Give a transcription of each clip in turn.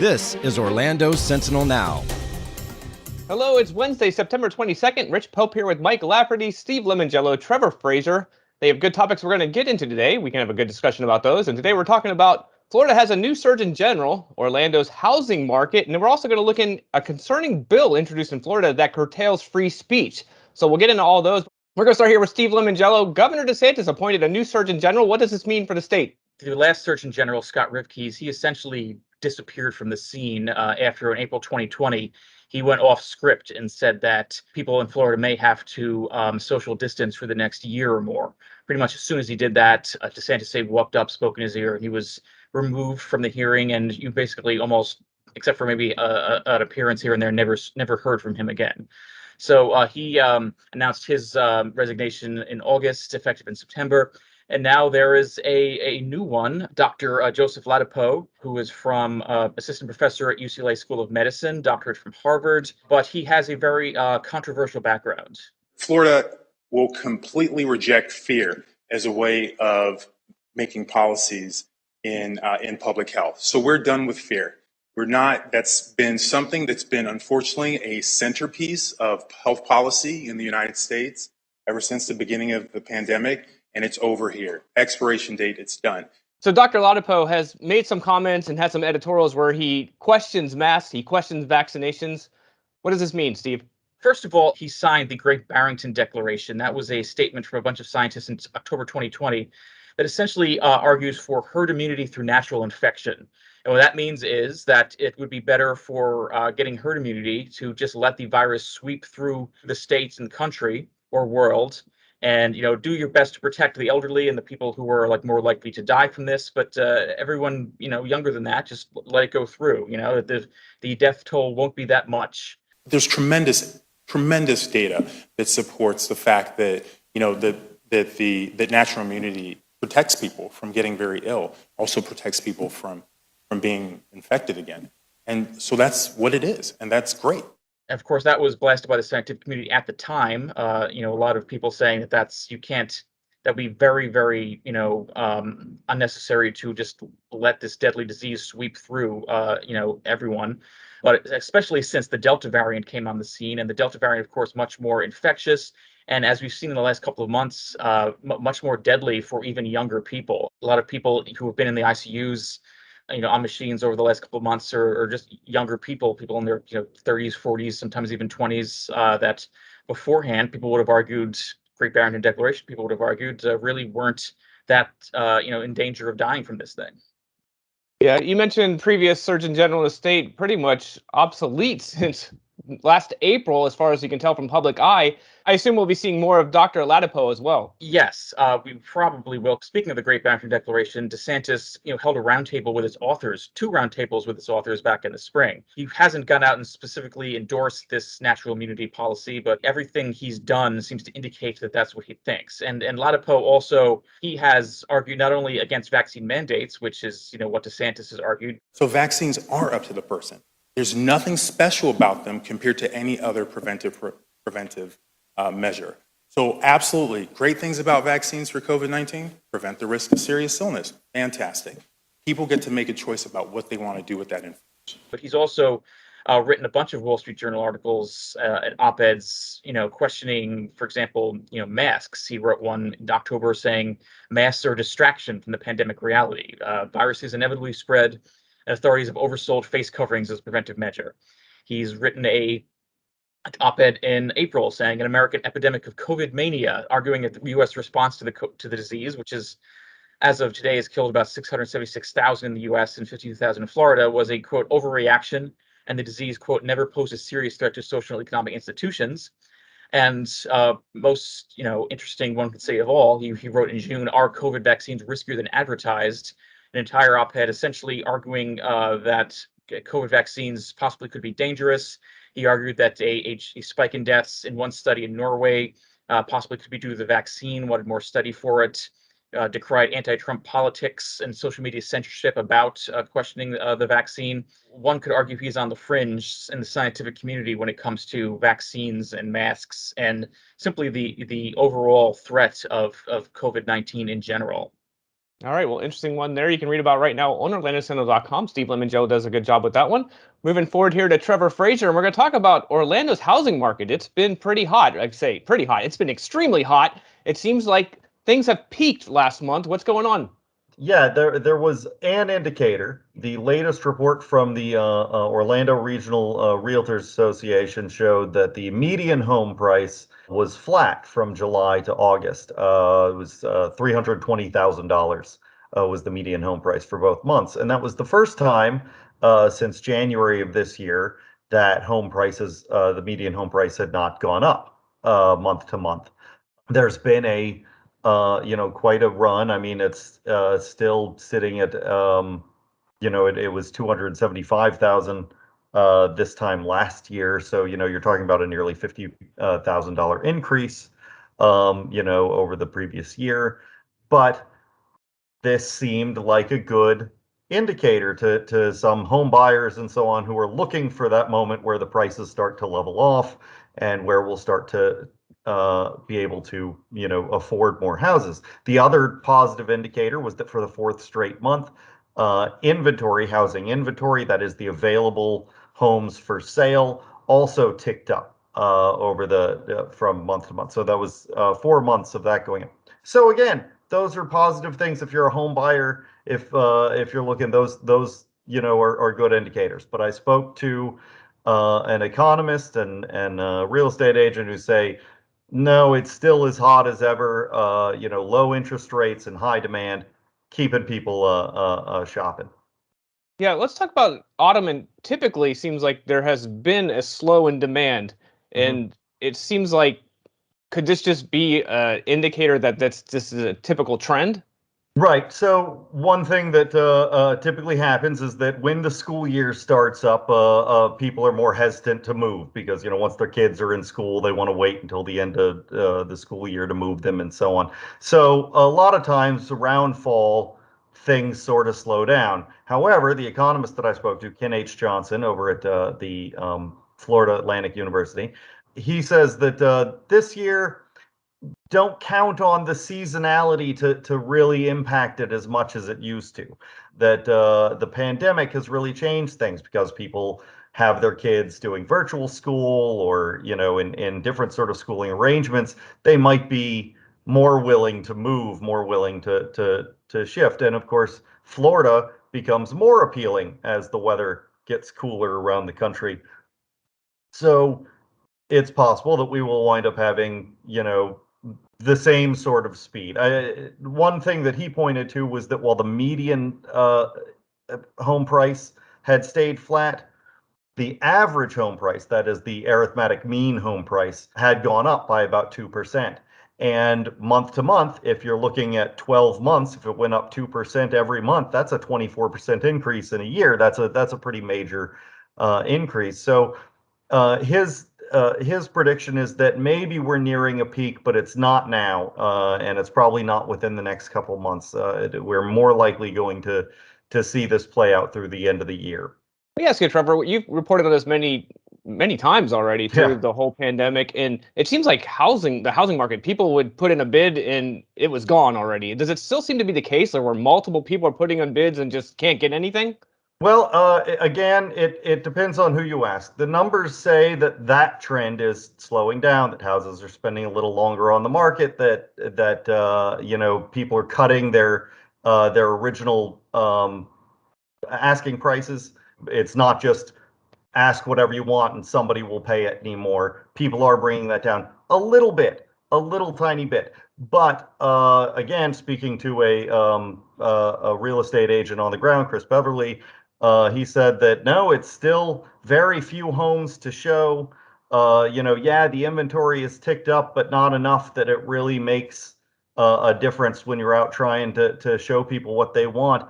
This is Orlando Sentinel Now. Hello, it's Wednesday, September 22nd. Rich Pope here with Mike Lafferty, Steve Lemongello, Trevor Fraser. They have good topics we're going to get into today. We can have a good discussion about those. And today we're talking about Florida has a new Surgeon General, Orlando's housing market, and then we're also going to look in a concerning bill introduced in Florida that curtails free speech. So we'll get into all those. We're going to start here with Steve Lemongello. Governor DeSantis appointed a new Surgeon General. What does this mean for the state? The last Surgeon General, Scott Rivkees, he essentially disappeared from the scene after in April 2020. He went off script and said that people in Florida may have to social distance for the next year or more. Pretty much as soon as he did that, DeSantis walked up, spoke in his ear, and he was removed from the hearing. And you basically almost, except for maybe an appearance here and there, never heard from him again. So he announced his resignation in August, effective in September. And now there is a new one, Dr. Joseph Ladapo, who is from assistant professor at UCLA School of Medicine, doctorate from Harvard, but he has a very controversial background. Florida will completely reject fear as a way of making policies in public health. So we're done with fear. We're not. That's been something that's been, unfortunately, a centerpiece of health policy in the United States ever since the beginning of the pandemic. And it's over here. Expiration date, it's done. So Dr. Ladapo has made some comments and had some editorials where he questions masks, he questions vaccinations. What does this mean, Steve? First of all, he signed the Great Barrington Declaration. That was a statement from a bunch of scientists in October 2020 that essentially argues for herd immunity through natural infection. And what that means is that it would be better for getting herd immunity to just let the virus sweep through the states and country or world, and do your best to protect the elderly and the people who are more likely to die from this. But everyone younger than that, just let it go through. The death toll won't be that much. There's tremendous data that supports the fact that that natural immunity protects people from getting very ill, also protects people from being infected again. And so that's what it is, and that's great. Of course, that was blasted by the scientific community at the time. A lot of people saying that would be very, very, unnecessary to just let this deadly disease sweep through, everyone. But especially since the Delta variant came on the scene, and the Delta variant, of course, much more infectious. And as we've seen in the last couple of months, much more deadly for even younger people. A lot of people who have been in the ICUs, on machines over the last couple of months, or just younger people in their 30s, 40s, sometimes even 20s, that beforehand people would have argued, Great Barrington Declaration, people would have argued really weren't that in danger of dying from this thing. Yeah, you mentioned previous Surgeon General of the state pretty much obsolete since last April, as far as you can tell from public eye. I assume we'll be seeing more of Dr. Ladapo as well. Yes, we probably will. Speaking of the Great Barrington Declaration, DeSantis, held a roundtable with its authors, 2 roundtables with its authors back in the spring. He hasn't gone out and specifically endorsed this natural immunity policy, but everything he's done seems to indicate that that's what he thinks. And Ladapo also, he has argued not only against vaccine mandates, which is, what DeSantis has argued. So vaccines are up to the person. There's nothing special about them compared to any other preventive measure. So absolutely, great things about vaccines for COVID-19, prevent the risk of serious illness. Fantastic. People get to make a choice about what they want to do with that information. But he's also written a bunch of Wall Street Journal articles and op-eds, questioning, for example, masks. He wrote one in October saying masks are a distraction from the pandemic reality. Viruses inevitably spread, and authorities have oversold face coverings as a preventive measure. He's written an op-ed in April saying an American epidemic of COVID mania, arguing that the U.S. response to the disease, which is, as of today, has killed about 676,000 in the U.S. and 52,000 in Florida, was a, quote, overreaction, and the disease, quote, never posed a serious threat to social and economic institutions. And most, interesting one could say of all, he wrote in June, are COVID vaccines riskier than advertised? An entire op-ed essentially arguing that COVID vaccines possibly could be dangerous. He argued that a spike in deaths in one study in Norway possibly could be due to the vaccine, wanted more study for it, decried anti-Trump politics and social media censorship about questioning the vaccine. One could argue he's on the fringe in the scientific community when it comes to vaccines and masks and simply the overall threat of COVID-19 in general. All right, well, interesting one there. You can read about right now on OrlandoSentinel.com. Steve Lemongello does a good job with that one. Moving forward here to Trevor Fraser, and we're going to talk about Orlando's housing market. It's been pretty hot. I'd say pretty hot. It's been extremely hot. It seems like things have peaked last month. What's going on? Yeah, there was an indicator. The latest report from the Orlando Regional Realtors Association showed that the median home price was flat from July to August. It was $320,000 was the median home price for both months, and that was the first time since January of this year that home prices, the median home price, had not gone up month to month. There's been a quite a run. I mean, it's still sitting at it was 275,000 this time last year. So, you're talking about a nearly $50,000 increase over the previous year. But this seemed like a good indicator to some home buyers and so on who are looking for that moment where the prices start to level off and where we'll start to be able to, afford more houses. The other positive indicator was that for the fourth straight month, housing inventory, that is the available homes for sale, also ticked up over from month to month. So that was 4 months of that going up. So again, those are positive things if you're a home buyer. If you're looking, those are good indicators. But I spoke to an economist and a real estate agent who say, no, it's still as hot as ever. Low interest rates and high demand keeping people shopping. Yeah, let's talk about autumn. And typically, seems like there has been a slow in demand, and it seems like could this just be an indicator that this is a typical trend? Right. So one thing that typically happens is that when the school year starts up, people are more hesitant to move because, once their kids are in school, they want to wait until the end of the school year to move them and so on. So a lot of times around fall, things sort of slow down. However, the economist that I spoke to, Ken H. Johnson, over at the Florida Atlantic University, he says that this year, don't count on the seasonality to really impact it as much as it used to. That the pandemic has really changed things because people have their kids doing virtual school or, in different sort of schooling arrangements. They might be more willing to move, more willing to shift. And of course, Florida becomes more appealing as the weather gets cooler around the country. So it's possible that we will wind up having, the same sort of speed. One thing that he pointed to was that while the median home price had stayed flat, the average home price, that is the arithmetic mean home price, had gone up by about 2%. And month to month, if you're looking at 12 months, if it went up 2% every month, that's a 24% increase in a year. That's a pretty major increase. So his prediction is that maybe we're nearing a peak, but it's not now, and it's probably not within the next couple months. We're more likely going to see this play out through the end of the year. Let me ask you, Trevor. You've reported on this many times already through the whole pandemic, and it seems like the housing market, people would put in a bid and it was gone already. Does it still seem to be the case, or where multiple people are putting on bids and just can't get anything? Well, again, it depends on who you ask. The numbers say that trend is slowing down, that houses are spending a little longer on the market, that people are cutting their original asking prices. It's not just ask whatever you want and somebody will pay it anymore. People are bringing that down a little bit, a little tiny bit. But again, speaking to a real estate agent on the ground, Chris Beverly, he said that no, it's still very few homes to show. The inventory is ticked up, but not enough that it really makes a difference when you're out trying to show people what they want.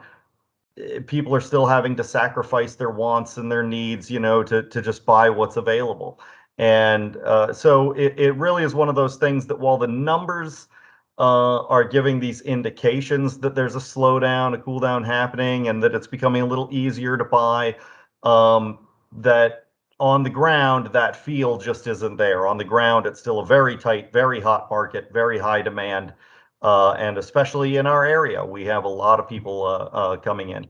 People are still having to sacrifice their wants and their needs, to just buy what's available. And so it really is one of those things that while the numbers are giving these indications that there's a slowdown, a cool down happening, and that it's becoming a little easier to buy, that on the ground, that feel just isn't there. On the ground, it's still a very tight, very hot market, very high demand. and especially in our area, we have a lot of people coming in.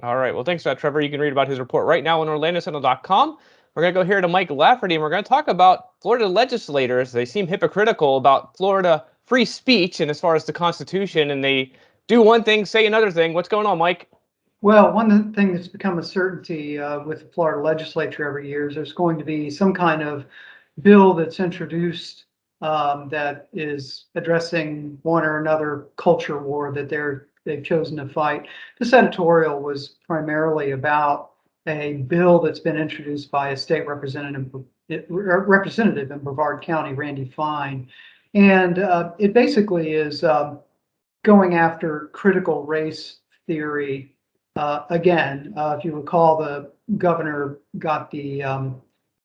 All right. Well, thanks for that, Trevor. You can read about his report right now on OrlandoSentinel.com. We're going to go here to Mike Lafferty, and we're going to talk about Florida legislators. They seem hypocritical about Florida free speech and as far as the Constitution, and they do one thing, say another thing. What's going on, Mike? Well, one thing that's become a certainty with the Florida legislature every year is there's going to be some kind of bill that's introduced that is addressing one or another culture war that they've chosen to fight. This editorial was primarily about a bill that's been introduced by a state representative in Brevard County, Randy Fine, and it basically is going after critical race theory. Again, if you recall, the governor got the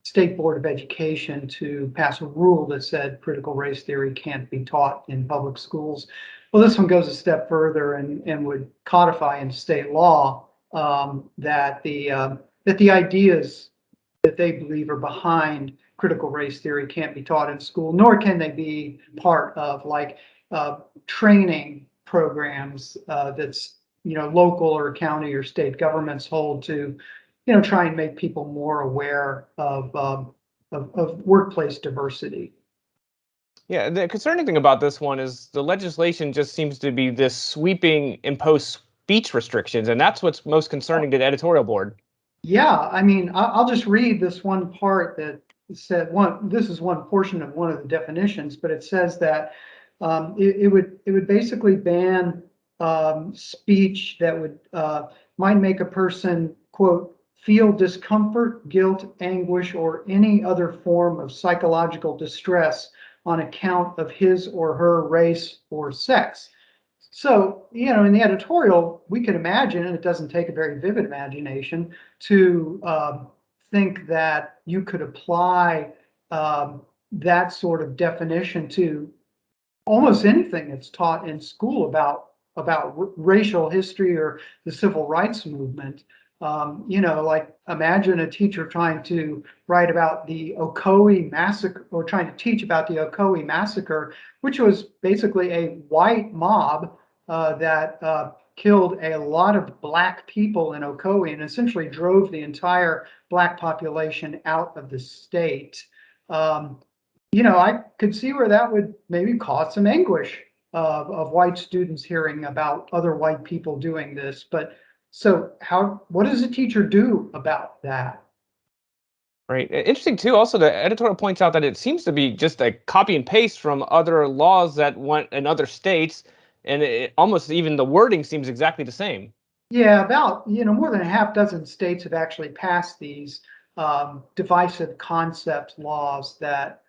State Board of Education to pass a rule that said critical race theory can't be taught in public schools. Well, this one goes a step further and would codify in state law that the ideas that they believe are behind critical race theory can't be taught in school, nor can they be part of like training programs that's local or county or state governments hold to try and make people more aware of workplace diversity. Yeah, the concerning thing about this one is the legislation just seems to be this sweeping imposed speech restrictions, and that's what's most concerning to the editorial board. Yeah, I mean, I'll just read this one part that said this is one portion of one of the definitions, but it says that it would basically ban speech that would might make a person, quote, feel discomfort, guilt, anguish, or any other form of psychological distress on account of his or her race or sex. So, in the editorial, we could imagine, and it doesn't take a very vivid imagination, to think that you could apply that sort of definition to almost anything that's taught in school about racial history or the civil rights movement. Like imagine a teacher trying to write about the Ocoee massacre or trying to teach about the Ocoee massacre, which was basically a white mob that killed a lot of black people in Ocoee and essentially drove the entire black population out of the state. I could see where that would maybe cause some anguish of white students hearing about other white people doing this. But so what does a teacher do about that? Right. Interesting too. Also, the editorial points out that it seems to be just a copy and paste from other laws that went in other states, and almost even the wording seems exactly the same. Yeah, about more than a half dozen states have actually passed these divisive concept laws that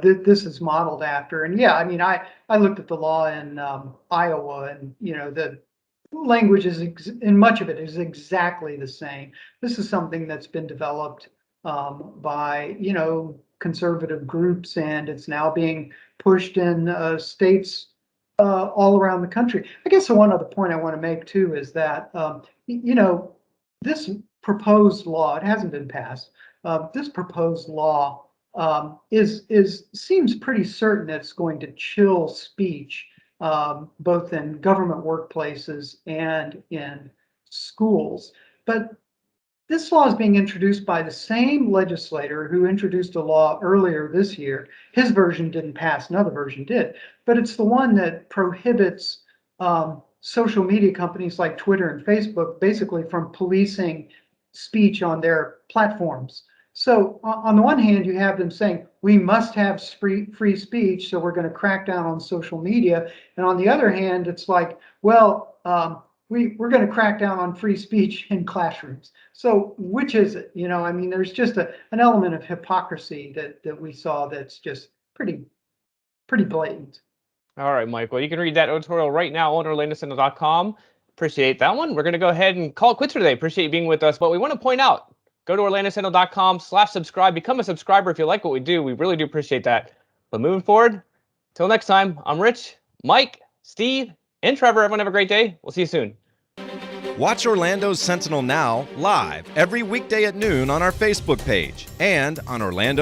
this is modeled after. And yeah, I mean, I looked at the law in Iowa, and the language is and much of it is exactly the same. This is something that's been developed by conservative groups, and it's now being pushed in states all around the country. I guess the one other point I want to make too is that this proposed law, it hasn't been passed. This proposed law seems pretty certain it's going to chill speech, both in government workplaces and in schools. But this law is being introduced by the same legislator who introduced a law earlier this year. His version didn't pass, another version did. But it's the one that prohibits social media companies like Twitter and Facebook basically from policing speech on their platforms. So on the one hand, you have them saying, we must have free speech, so we're going to crack down on social media. And on the other hand, it's like, well, we're going to crack down on free speech in classrooms. So which is it? I mean, there's just an element of hypocrisy that we saw that's just pretty blatant. All right, Mike. Well, you can read that editorial right now on OrlandoSentinel.com. Appreciate that one. We're going to go ahead and call it quits for today. Appreciate you being with us. But we want to point out, go to OrlandoSentinel.com/subscribe. Become a subscriber if you like what we do. We really do appreciate that. But moving forward, till next time, I'm Rich, Mike, Steve, and Trevor. Everyone have a great day. We'll see you soon. Watch Orlando Sentinel Now live every weekday at noon on our Facebook page and on Orlando